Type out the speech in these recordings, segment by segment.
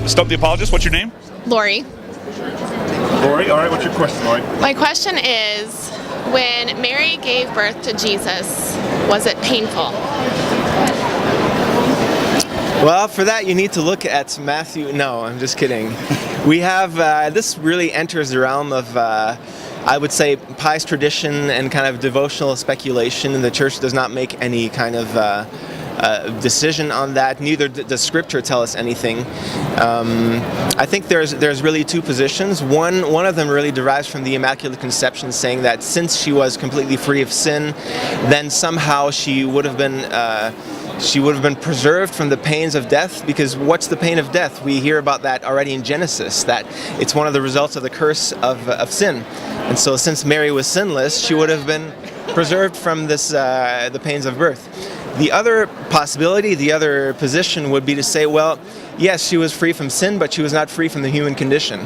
Stump the Apologist, what's your name? Lori. Lori, all right, what's your question, Lori? My question is, when Mary gave birth to Jesus, was it painful? Well, for that you need to look at Matthew. No, I'm just kidding. We have, this really enters the realm of, I would say, pious tradition and kind of devotional speculation, and the church does not make any kind of decision on that. Neither does Scripture tell us anything. I think there's really two positions. One of them really derives from the Immaculate Conception, saying that since she was completely free of sin, then somehow she would have been preserved from the pains of death, because what's the pain of death? We hear about that already in Genesis, that it's one of the results of the curse of sin. And so since Mary was sinless, she would have been preserved from this the pains of birth. The other possibility, the other position would be to say, well, yes, she was free from sin, but she was not free from the human condition.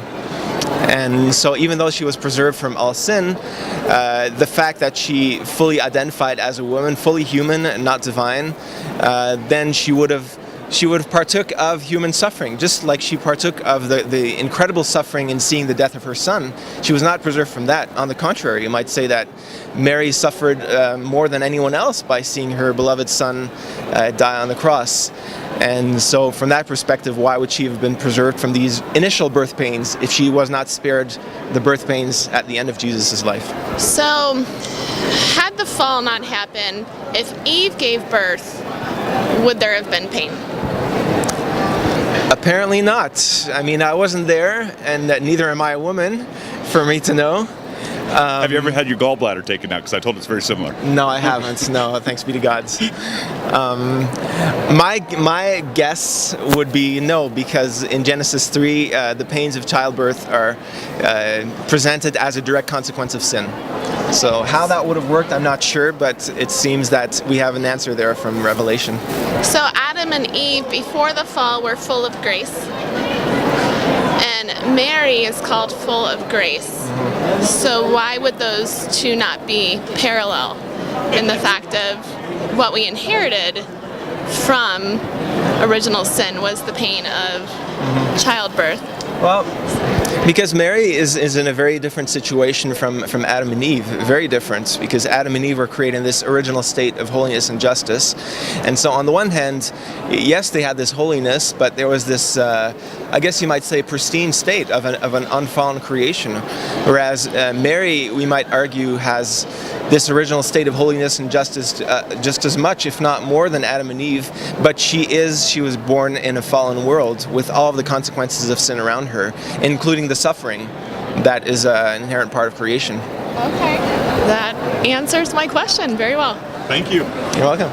And so even though she was preserved from all sin, the fact that she fully identified as a woman, fully human and not divine, then she would have partook of human suffering, just like she partook of the incredible suffering in seeing the death of her son. She was not preserved from that. On the contrary, you might say that Mary suffered more than anyone else by seeing her beloved son die on the cross. And so from that perspective, why would she have been preserved from these initial birth pains if she was not spared the birth pains at the end of Jesus' life? So, had the fall not happened, if Eve gave birth, would there have been pain? Apparently not. I mean, I wasn't there, and neither am I a woman for me to know. Have you ever had your gallbladder taken out? Because I told it's very similar. No, I haven't. No, thanks be to gods. My guess would be no, because in Genesis 3, the pains of childbirth are presented as a direct consequence of sin. So how that would have worked, I'm not sure, but it seems that we have an answer there from Revelation. So Adam and Eve, before the fall, were full of grace. And Mary is called full of grace. So why would those two not be parallel in the fact of what we inherited from original sin was the pain of childbirth? Well, because Mary is in a very different situation from Adam and Eve, very different, because Adam and Eve were created in this original state of holiness and justice. And so on the one hand, yes, they had this holiness, but there was this, I guess you might say, pristine state of an unfallen creation. Whereas Mary, we might argue, has this original state of holiness and justice just as much, if not more, than Adam and Eve, but she was born in a fallen world with all of the consequences of sin around her, including the suffering that is an inherent part of creation. Okay. That answers my question very well. Thank you. You're welcome.